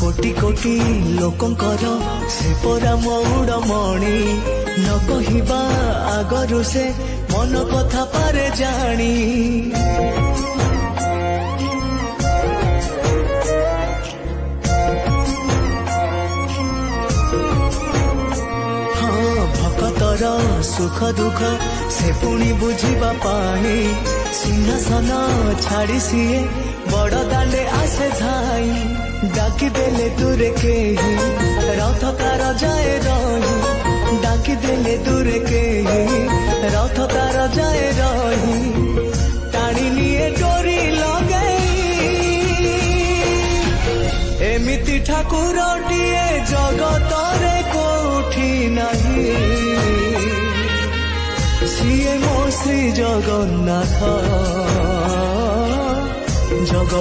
कोटि कोटि लोकंकर से परा मौड़मणि न कहवा आगरु से मन कथा पारे जानी भक्तर सुख दुख से पुणी बुझिबा पाई सिंहासन छाड़ी सीए बड़ दांडे आसे धाई डाकी देले दूरे के रथ तार जाए रही डाकी देले दूरे के रथ तार जाए रही टाणी निये डोरी लगई एमिति ठाकुर टीए जगतरे कोठी नहीं सीए मो श्री जगन्नाथ जग